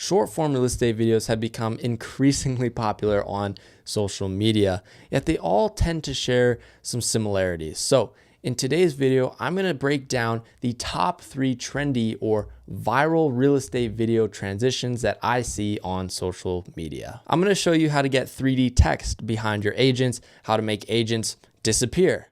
Short form real estate videos have become increasingly popular on social media, yet they all tend to share some similarities. So in today's video, I'm going to break down the top 3 trendy or viral real estate video transitions that I see on social media. I'm going to show you how to get 3D text behind your agents, how to make agents disappear,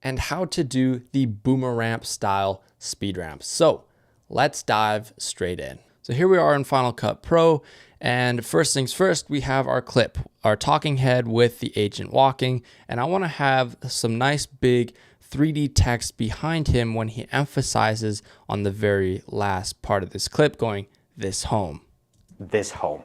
and how to do the Boomerang style speed ramps. So let's dive straight in. So here we are in Final Cut Pro, and first things first, we have our clip, our talking head with the agent walking, and I want to have some nice big 3D text behind him when he emphasizes on the very last part of this clip going, "this home." This home.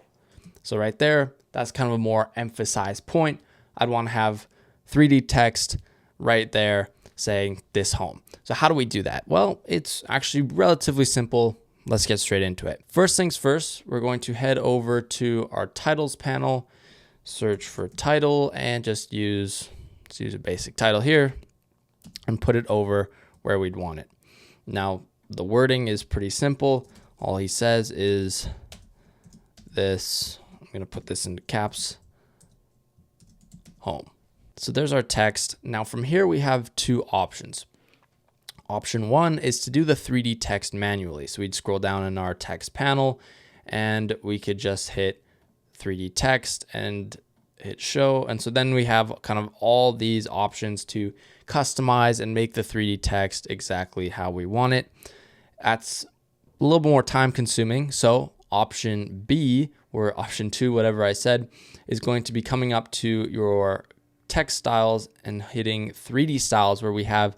So right there, that's kind of a more emphasized point. I'd want to have 3D text right there saying "this home." So how do we do that? Well, it's actually relatively simple. Let's get straight into it. First things first, we're going to head over to our titles panel, search for title, and let's use a basic title here and put it over where we'd want it. Now, the wording is pretty simple. All he says is this, I'm going to put this into caps, home. So there's our text. Now from here, we have 2 options. Option 1 is to do the 3D text manually. So we'd scroll down in our text panel and we could just hit 3D text and hit show. And so then we have kind of all these options to customize and make the 3D text exactly how we want it. That's a little more time consuming. So option B, or option 2, whatever I said, is going to be coming up to your text styles and hitting 3D styles, where we have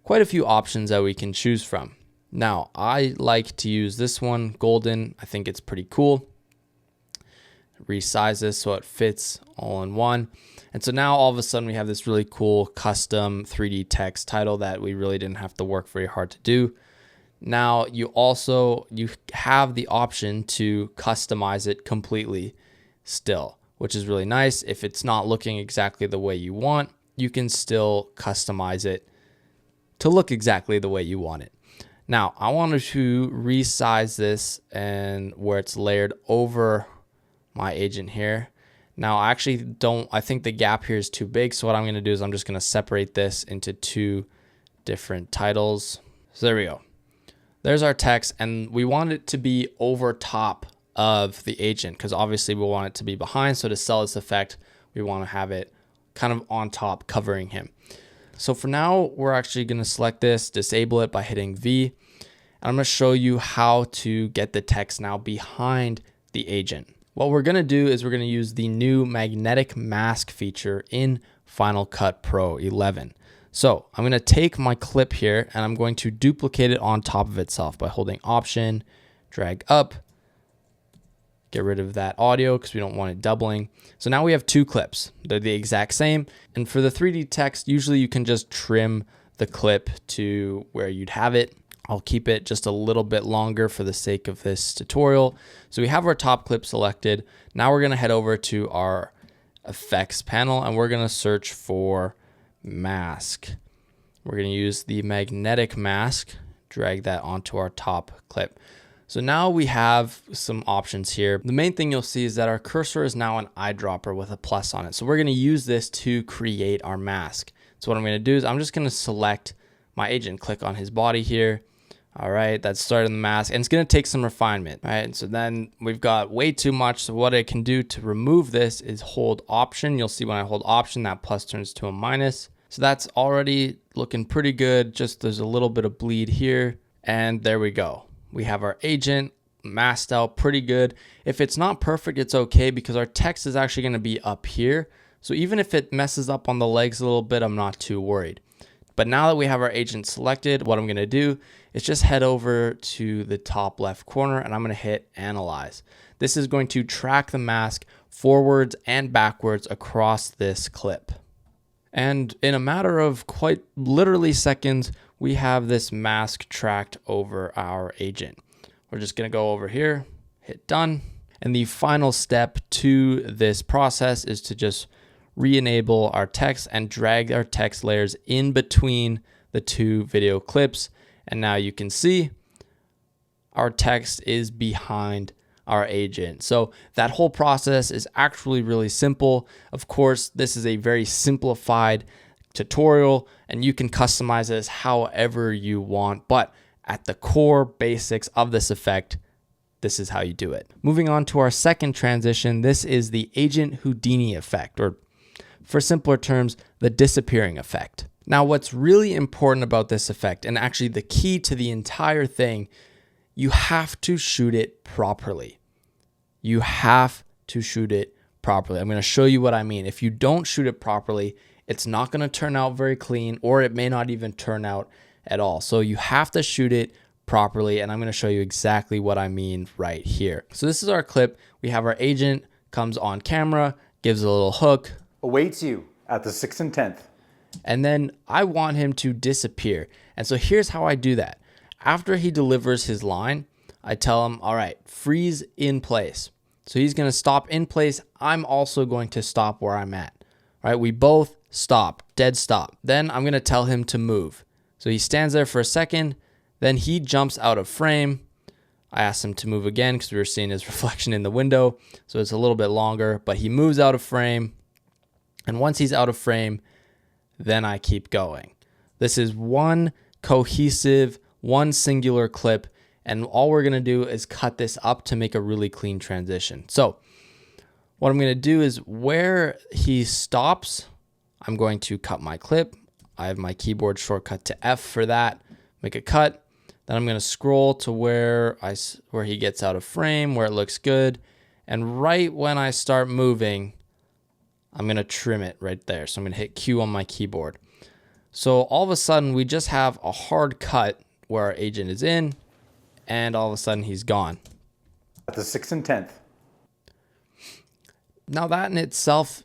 quite a few options that we can choose from. Now, I like to use this one, golden. I think it's pretty cool. Resize this so it fits all in one. And so now all of a sudden we have this really cool custom 3D text title that we really didn't have to work very hard to do. Now you have the option to customize it completely still, which is really nice. If it's not looking exactly the way you want, you can still customize it to look exactly the way you want it. Now, I wanted to resize this and where it's layered over my agent here. Now, I think the gap here is too big. So what I'm going to do is I'm just going to separate this into 2 different titles. So there we go. There's our text, and we want it to be over top of the agent because obviously we want it to be behind. So to sell this effect, we want to have it kind of on top covering him. So for now, we're actually going to select this, disable it by hitting V. And I'm going to show you how to get the text now behind the agent. What we're going to do is we're going to use the new magnetic mask feature in Final Cut Pro 11. So I'm going to take my clip here and I'm going to duplicate it on top of itself by holding Option, drag up, get rid of that audio because we don't want it doubling. So now we have 2 clips. They're the exact same. And for the 3D text, usually you can just trim the clip to where you'd have it. I'll keep it just a little bit longer for the sake of this tutorial. So we have our top clip selected. Now we're going to head over to our effects panel and we're going to search for mask. We're going to use the magnetic mask, drag that onto our top clip. So now we have some options here. The main thing you'll see is that our cursor is now an eyedropper with a plus on it. So we're going to use this to create our mask. So what I'm going to do is I'm just going to select my agent, click on his body here. All right, that's starting the mask, and it's going to take some refinement. All right, and so then we've got way too much. So what I can do to remove this is hold Option. You'll see when I hold Option, that plus turns to a minus. So that's already looking pretty good. Just there's a little bit of bleed here, and there we go. We have our agent masked out pretty good. If it's not perfect, it's okay because our text is actually going to be up here. So even if it messes up on the legs a little bit, I'm not too worried. But now that we have our agent selected, what I'm going to do is just head over to the top left corner and I'm going to hit Analyze. This is going to track the mask forwards and backwards across this clip. And in a matter of quite literally seconds, we have this mask tracked over our agent. We're just going to go over here, hit done. And the final step to this process is to just re-enable our text and drag our text layers in between the 2 video clips. And now you can see our text is behind our agent. So that whole process is actually really simple. Of course, this is a very simplified tutorial and you can customize this however you want, but at the core basics of this effect, this is how you do it. Moving on to our second transition, this is the Agent Houdini effect, or for simpler terms, the disappearing effect. Now, what's really important about this effect, and actually the key to the entire thing, you have to shoot it properly. You have to shoot it properly. I'm going to show you what I mean. If you don't shoot it properly, it's not going to turn out very clean, or it may not even turn out at all. So you have to shoot it properly, and I'm going to show you exactly what I mean right here. So this is our clip. We have our agent comes on camera, gives a little hook. Awaits you at the 6th and 10th. And then I want him to disappear. And so here's how I do that. After he delivers his line, I tell him, all right, freeze in place. So he's going to stop in place. I'm also going to stop where I'm at. All right, we both stop, dead stop. Then I'm going to tell him to move. So he stands there for a second. Then he jumps out of frame. I asked him to move again because we were seeing his reflection in the window. So it's a little bit longer, but he moves out of frame. And once he's out of frame, then I keep going. This is one cohesive, one singular clip. And all we're going to do is cut this up to make a really clean transition. So what I'm going to do is where he stops, I'm going to cut my clip. I have my keyboard shortcut to F for that. Make a cut. Then I'm going to scroll to where he gets out of frame, where it looks good. And right when I start moving, I'm going to trim it right there. So I'm going to hit Q on my keyboard. So all of a sudden, we just have a hard cut where our agent is in, and all of a sudden he's gone. At the 6th and 10th. Now that in itself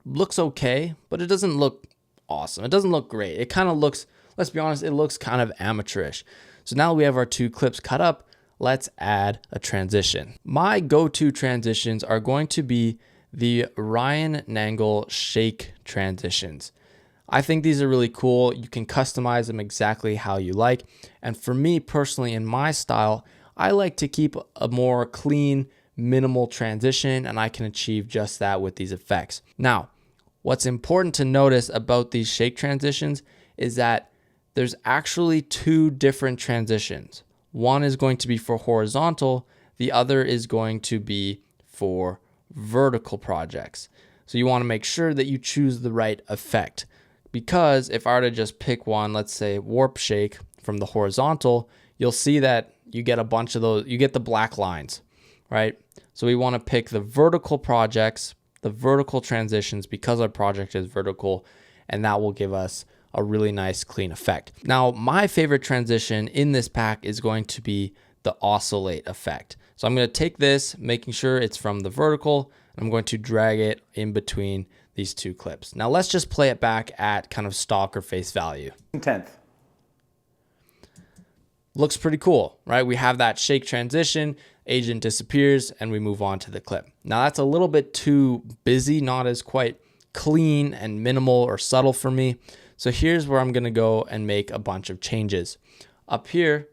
looks okay, but it doesn't look awesome. It doesn't look great. It kind of looks, let's be honest, it looks kind of amateurish. So now we have our two clips cut up. Let's add a transition. My go-to transitions are going to be the Ryan Nangle shake transitions. I think these are really cool. You can customize them exactly how you like. And for me personally, in my style, I like to keep a more clean, minimal transition, and I can achieve just that with these effects. Now, what's important to notice about these shake transitions is that there's actually two different transitions. One is going to be for horizontal, the other is going to be for vertical projects. So you want to make sure that you choose the right effect. Because if I were to just pick one, let's say warp shake from the horizontal, you'll see that you get a bunch of those, you get the black lines, right? So we want to pick the vertical projects, the vertical transitions, because our project is vertical, and that will give us a really nice clean effect. Now, my favorite transition in this pack is going to be the oscillate effect. So I'm going to take this, making sure it's from the vertical, and I'm going to drag it in between these two clips. Now let's just play it back at kind of stock or face value. 10th. Looks pretty cool, right? We have that shake transition, agent disappears, and we move on to the clip. Now that's a little bit too busy, not as quite clean and minimal or subtle for me. So here's where I'm gonna go and make a bunch of changes. Up here,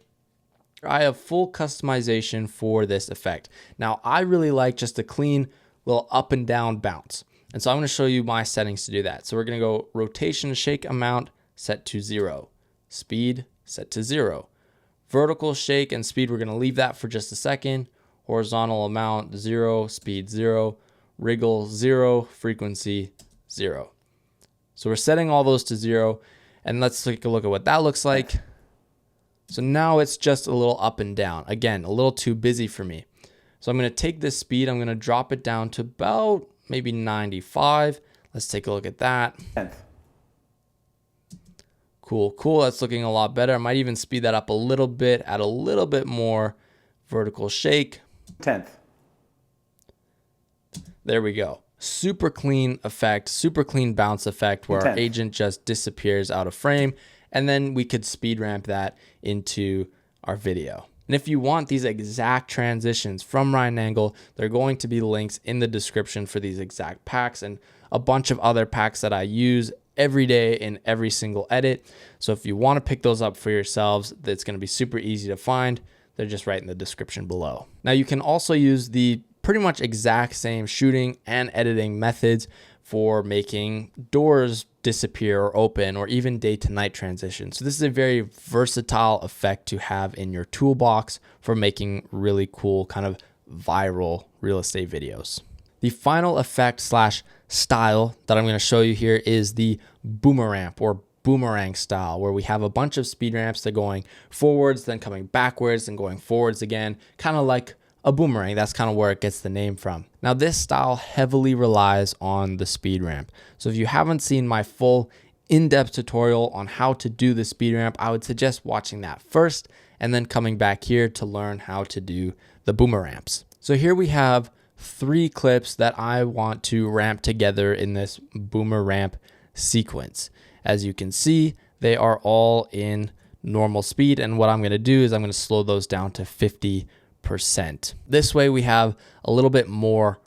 I have full customization for this effect. Now I really like just a clean little up and down bounce. And so I'm going to show you my settings to do that. So we're going to go rotation shake amount set to 0. Speed set to 0. Vertical shake and speed, we're going to leave that for just a second. Horizontal amount 0, speed 0, wriggle 0, frequency 0. So we're setting all those to 0. And let's take a look at what that looks like. So now it's just a little up and down. Again, a little too busy for me. So I'm going to take this speed, I'm going to drop it down to about maybe 95. Let's take a look at that. 10th. Cool, cool. That's looking a lot better. I might even speed that up a little bit, add a little bit more vertical shake. 10th. There we go. Super clean effect, super clean bounce effect where our 10th. agent just disappears out of frame. And then we could speed ramp that into our video. And if you want these exact transitions from Ryan Nangle, there are going to be links in the description for these exact packs and a bunch of other packs that I use every day in every single edit. So if you want to pick those up for yourselves, it's going to be super easy to find. They're just right in the description below. Now you can also use the pretty much exact same shooting and editing methods for making doors disappear or open, or even day to night transition. So this is a very versatile effect to have in your toolbox for making really cool kind of viral real estate videos. The final effect slash style that I'm going to show you here is the boomerang or boomerang style, where we have a bunch of speed ramps that going forwards, then coming backwards and going forwards again, kind of like a boomerang. That's kind of where it gets the name from. Now this style heavily relies on the speed ramp. So if you haven't seen my full in-depth tutorial on how to do the speed ramp, I would suggest watching that first and then coming back here to learn how to do the boomerangs. So here we have 3 clips that I want to ramp together in this boomerang sequence. As you can see, they are all in normal speed, and what I'm going to do is I'm going to slow those down to 50%. This way we have a little bit more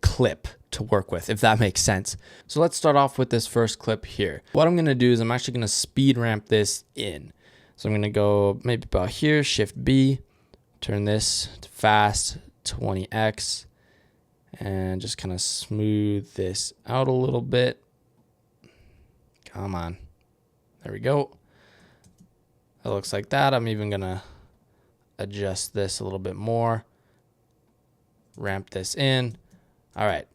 clip to work with, if that makes sense. So let's start off with this first clip here. What I'm going to do is I'm actually going to speed ramp this in. So I'm going to go maybe about here, Shift B, turn this to fast 20x, and just kind of smooth this out a little bit. Come on. There we go. That looks like that. I'm even going to adjust this a little bit more. Ramp this in. All right.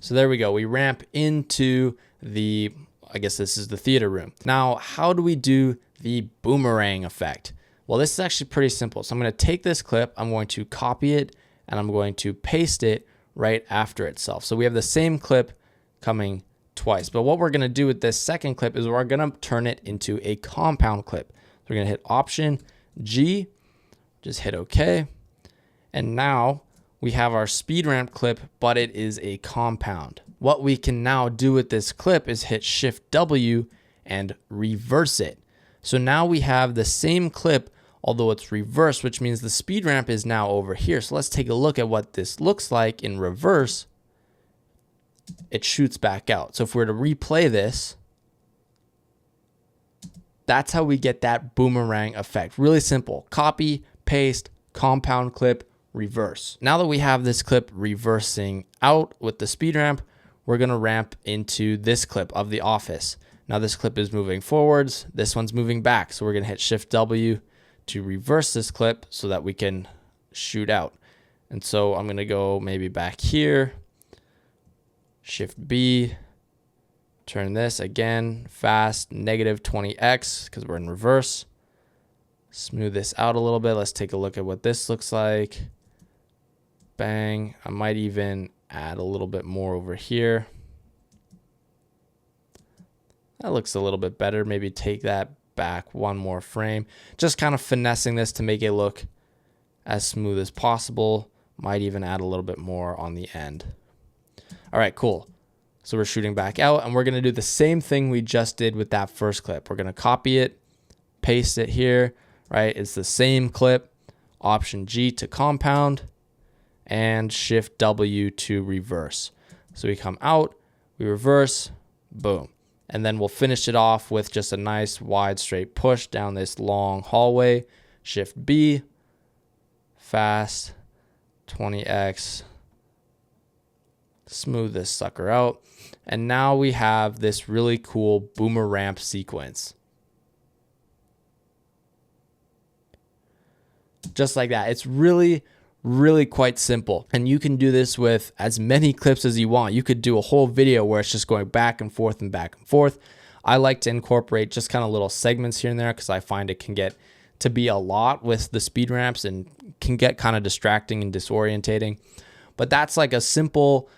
So there we go. We ramp into the, I guess this is the theater room. Now, how do we do the boomerang effect? Well, this is actually pretty simple. So I'm going to take this clip, I'm going to copy it, and I'm going to paste it right after itself. So we have the same clip coming twice. But what we're going to do with this second clip is we're going to turn it into a compound clip. So we're going to hit Option G, just hit OK. And now we have our speed ramp clip, but it is a compound. What we can now do with this clip is hit Shift W and reverse it. So now we have the same clip, although it's reversed, which means the speed ramp is now over here. So let's take a look at what this looks like in reverse. It shoots back out. So if we were to replay this, that's how we get that boomerang effect. Really simple. Copy, paste, compound clip, reverse. Now that we have this clip reversing out with the speed ramp, we're going to ramp into this clip of The Office. Now this clip is moving forwards. This one's moving back. So we're going to hit Shift W to reverse this clip so that we can shoot out. And so I'm going to go maybe back here. Shift B, turn this again, fast, negative 20x, because we're in reverse. Smooth this out a little bit. Let's take a look at what this looks like. Bang. I might even add a little bit more over here. That looks a little bit better. Maybe take that back one more frame. Just kind of finessing this to make it look as smooth as possible. Might even add a little bit more on the end. All right, cool. So we're shooting back out, and we're going to do the same thing we just did with that first clip. We're going to copy it, paste it here, right? It's the same clip. Option G to compound, and Shift W to reverse. So we come out, we reverse, boom. And then we'll finish it off with just a nice wide straight push down this long hallway. Shift B, fast, 20x. Smooth this sucker out. And now we have this really cool boomerang sequence. Just like that. It's really quite simple. And you can do this with as many clips as you want. You could do a whole video where it's just going back and forth and back and forth. I like to incorporate just kind of little segments here and there because I find it can get to be a lot with the speed ramps and can get kind of distracting and disorientating. But that's like a simple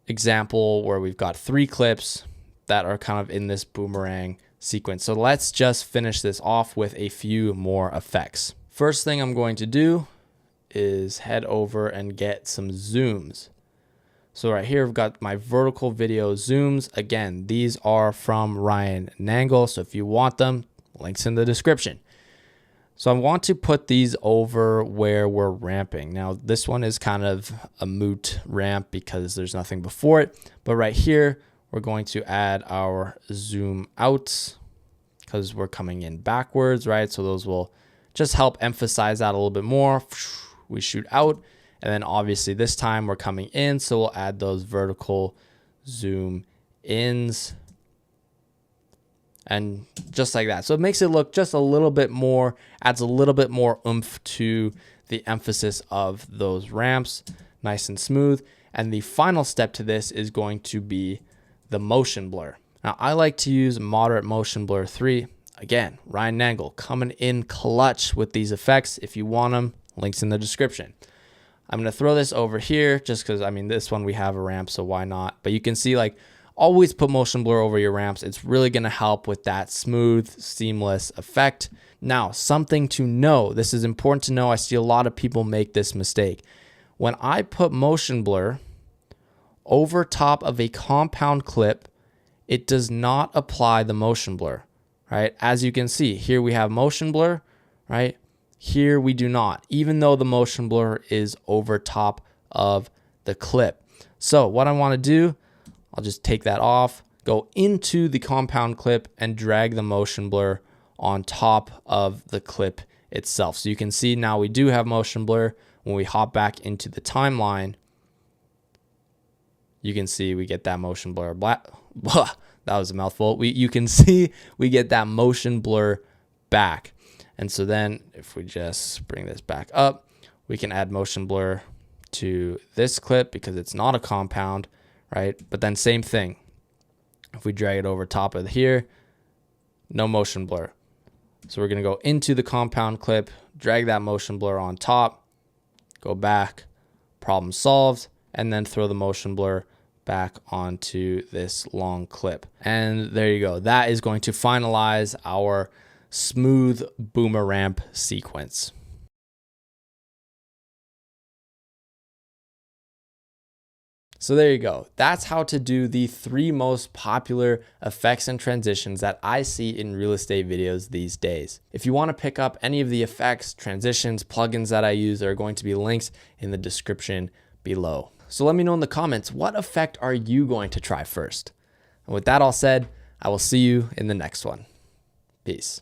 example where we've got 3 clips that are kind of in this boomerang sequence. So let's just finish this off with a few more effects. First thing I'm going to do is head over and get some zooms. So right here, I've got my vertical video zooms. Again, these are from Ryan Nangle. So if you want them, links in the description. So I want to put these over where we're ramping. Now, this one is kind of a moot ramp because there's nothing before it. But right here, we're going to add our zoom outs because we're coming in backwards, right? So those will just help emphasize that a little bit more. We shoot out, and then obviously this time we're coming in, so we'll add those vertical zoom ins, and just like that. So it makes it look just a little bit more, adds a little bit more oomph to the emphasis of those ramps, nice and smooth. And the final step to this is going to be the motion blur. Now I like to use moderate motion blur 3. Again, Ryan Nangle coming in clutch with these effects. If you want them, links in the description. I'm going to throw this over here just because, I mean, this one we have a ramp, so why not? But you can see, like, always put motion blur over your ramps. It's really going to help with that smooth, seamless effect. Now, something to know. This is important to know. I see a lot of people make this mistake. When I put motion blur over top of a compound clip, it does not apply the motion blur, right? As you can see, here we have motion blur, right? Here we do not, even though the motion blur is over top of the clip. So what I want to do, I'll just take that off, go into the compound clip and drag the motion blur on top of the clip itself. So you can see now we do have motion blur. When we hop back into the timeline, you can see we get that motion blur. That was a mouthful. You can see we get that motion blur back. And so then if we just bring this back up, we can add motion blur to this clip because it's not a compound, right? But then same thing. If we drag it over top of here, no motion blur. So we're going to go into the compound clip, drag that motion blur on top, go back, problem solved, and then throw the motion blur back onto this long clip. And there you go. That is going to finalize our smooth boomerang sequence. So there you go. That's how to do the 3 most popular effects and transitions that I see in real estate videos these days. If you want to pick up any of the effects, transitions, plugins that I use, there are going to be links in the description below. So let me know in the comments, what effect are you going to try first? And with that all said, I will see you in the next one. Peace.